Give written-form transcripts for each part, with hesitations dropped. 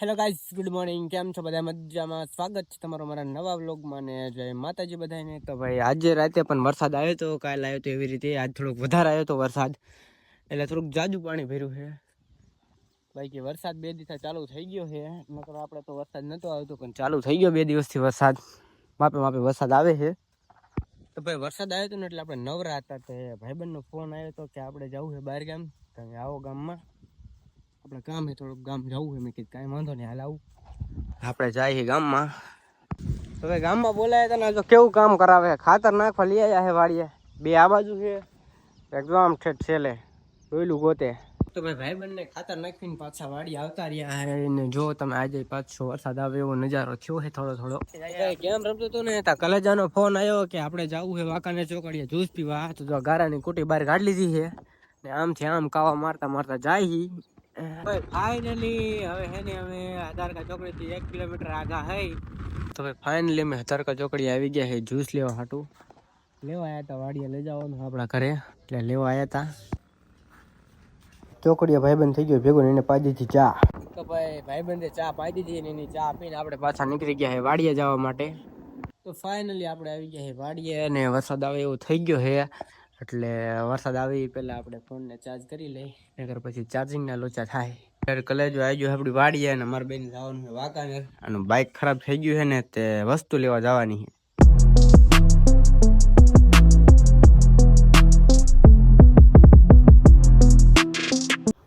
Hello guys, good morning. કેમ છો બધા? મજામાં. સ્વાગત છે તમારો મારા નવા વ્લોગમાં ને જય માતાજી બધાને. તો ભાઈ આજે રાતે પણ વરસાદ આવ્યો તો, કાલ આવ્યો તો એવી રીતે આજ થોડોક વધારે આવ્યો તો વરસાદ, એટલે થોડુંક જાજુ પાણી ભર્યું છે. બાકી વરસાદ 2 દિવસ ચાલુ થઈ ગયો છે. નકર આપણે તો વરસાદ નતો આવતો પણ ચાલુ થઈ ગયો 2 દિવસથી વરસાદ. માપે માપે વરસાદ આવે છે. તો ભાઈ વરસાદ આવ્યો હતો ને એટલે આપણે નવરા હતા. તે ભાઈબંધનો ફોન આવ્યો હતો કે આપણે જવું છે બહાર ગામ, તમે આવો ગામમાં, આપણે કામ છે થોડુંક, ગામ જવું છે. મેં કીધું કાંઈ વાંધો નહીં, હાલ આવું. આપણે જાય ગામમાં. તો ભાઈ ગામમાં બોલાયા હતા ને, જો કેવું કામ કરાવે. ખાતર નાખવા લઈ આવ્યા છે વાડીએ. 2 આ બાજુ છે, એકદમ ઠેઠ છેલે ડોયલું ગોતે. તો ભાઈ ભાઈબંધને ખાતર નાખીને પાછા વાડી આવતા રહ્યા છે. જો તમે આજે પાછો વરસાદ આવે એવો નજારો થયો છે થોડો થોડો. ગેમ રમતો હતો ને ત્યાં કલેજાનો ફોન આવ્યો કે આપણે જવું છે વાંકાનેર ચોકડીએ જ્યુસ પીવા. તો જો ગારાની કુટી બહાર કાઢી લીધી છે ને આમથી આમ કાવા મારતા મારતા જાય. ફાઇનલી હવે હે ને અમે હજારકા ચોકડી થી 1 કિલોમીટર આગા હે. તો ભાઈ ફાઇનલી અમે હજારકા ચોકડી આવી ગયા છે જ્યુસ લેવા હાટું. લેવા આવ્યા હતા વાડીએ લઈ જવાનું આપણા ઘરે, એટલે લેવા આવ્યા હતા. ચોકડીએ ભાઈબંધ થઈ ગયો ભેગો ને એને પાઈ દીધી ચા. તો ભાઈ ભાઈબંધે ચા પાઈ દીધી ને એની ચા પીને આપણે પાછા નીકળી ગયા છે વાડીએ જવા માટે. તો ફાઇનલી આપણે આવી ગયા છે વાડીએ અને વરસાદ આવે એવું થઈ ગયો છે. એટલે વરસાદ આવી પહેલા આપણે ફોનને ચાર્જ કરી લઈ, નકર પછી ચાર્જિંગના લોચા થાય. ત્યારે કલેજો આવી ગયો આપણી વાડીએ અને મારા બેન જવાનું છે વાંકાનેર. અને બાઇક ખરાબ થઈ ગયું છે ને તે વસ્તુ લેવા જવાની છે.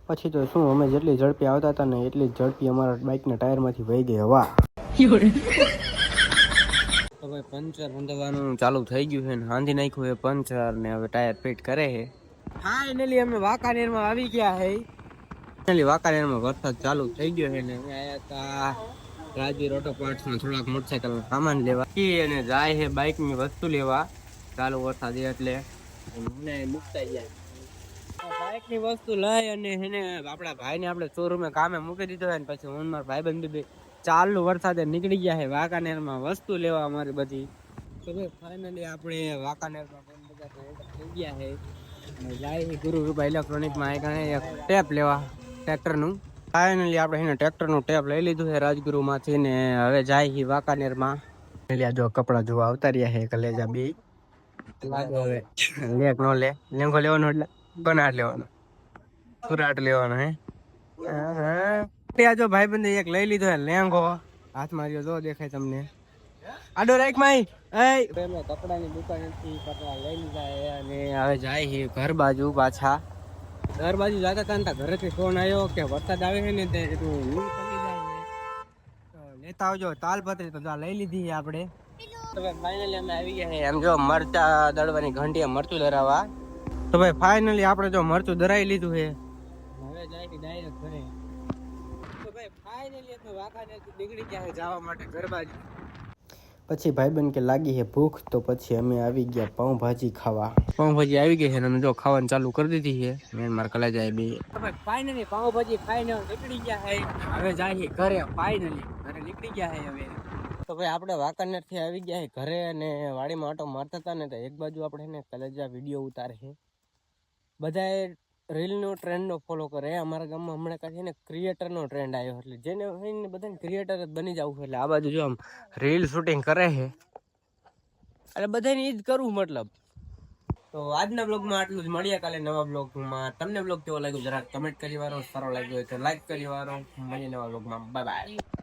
પછી તો શું, અમે જેટલી ઝડપી આવતા હતા ને એટલી જ ઝડપી અમારા બાઇકના ટાયરમાંથી વહી ગઈ હવા. તો ભાઈ પંચર બંધવાનું ચાલુ થઈ ગયું છે ને હાંધી નાખ્યું છે પંચર ને હવે ટાયર ફિટ કરે છે. ફાઇનલી અમે વાંકાનેરમાં આવી ગયા છે. ફાઇનલી વાંકાનેરમાં વરસાદ ચાલુ થઈ ગયો છે ને અમે આવ્યા હતા રાજવીર ઓટો પાર્ટ્સમાં થોડાક મોટરસાઇકલ સામાન લેવા અને જાય છે બાઇકની વસ્તુ લેવા. ચાલુ વરસાદ એટલે મને મુકતા જાય બાઇકની વસ્તુ લઈ અને એને આપણા ભાઈને આપણે શોરૂમે કામે મૂકી દીધો હોય ને પછી હું મારા ભાઈબંધ બી ચાલુ વરસાદે નીકળી ગયા છે વાંકાનેરમાં વસ્તુ લેવા અમારી બધી. તો ભાઈ ફાઇનલી આપણે વાંકાનેરમાં બધા થઈ ગયા છે અને જાય ગુરુકૃપા ઇલેક્ટ્રોનિકમાં એક ટેપ લેવા ટ્રેક્ટરનું. ફાઇનલી આપણે એને ટ્રેક્ટરનું ટેપ લઈ લીધું છે રાજગુરુમાંથી ને હવે જાય છે વાંકાનેરમાં. જો કપડા જોવા આવતા રહ્યા છે કલેજા બે લાગે હવે લેક નો લે લેંગો લેવાનો એટલે બનાટ લેવાનો સુરાટ લેવાનો હે. જો ભાઈબંધે એક લઈ લીધો હે લેંગો હાથમાં રહ્યો, જો દેખાય તમને. આડો રાખ માઈ કપડાની દુકાનેથી કપડા લઈ લીધા અને હવે જાય છે ઘર બાજુ. પાછા ઘર બાજુ જતા હતા ને ઘરેથી ફોન આવ્યો કે વરસાદ આવે છે ને તે લેતા આવજો તાલપત્રી. તો લઈ લીધી છે આપણે. તો ભાઈ ફાઇનલી અમે આવી ગયા છે એમ જો મરચા દળવાની ઘંટી મરચું ધરાવવા. તો ભાઈ ફાઇનલી આપણે જો મરચું ધરાવી લીધું છે, હવે જાય ડાયરેક્ટ ઘરે. તો ભાઈ ફાઇનલી અમે વાંકાનેરથી નીકળી ગયા છે જવા માટે ઘર બાજુ. પછી ભાઈબંધ કે લાગી છે ભૂખ, તો પછી અમે આવી ગયા પાઉંભાજી ખાવા. પાઉંભાજી આવી ગઈ છે અને અમે જો ખાવાનું ચાલુ કરી દીધી છે મેન માર કલા જાય બે. તો ભાઈ ફાઇનલી પાઉંભાજી ખાઈને નીકળી ગયા છે. હવે જાય ઘરે. ફાઇનલી ઘરે નીકળી ગયા છે હવે. તો ભાઈ આપણે વાંકાનેરથી આવી ગયા છે ઘરે અને વાડીમાં આટો મારતા હતા ને તો એક બાજુ આપણે એને કલેજા વિડીયો ઉતારે છે. બધાએ રીલનો ટ્રેન્ડનો ફોલો કરે. અમારા ગામમાં હમણાં કાંઈ ને ક્રિએટરનો ટ્રેન્ડ આવ્યો, એટલે જેને હોય ને બધાને ક્રિએટર જ બની જવું છે. એટલે આ બાજુ જો આમ રીલ શૂટિંગ કરે છે એટલે બધાને એ જ કરવું મતલબ. તો આજના બ્લોગમાં આટલું જ. મળીએ કાલે નવા બ્લોગમાં. તમને બ્લોગ કેવો લાગ્યો જરાક કમેન્ટ કરી વાળો, સારો લાગ્યો હોય તો લાઈક કરી વાળો. મળીએ નવા બ્લોગમાં. Bye bye.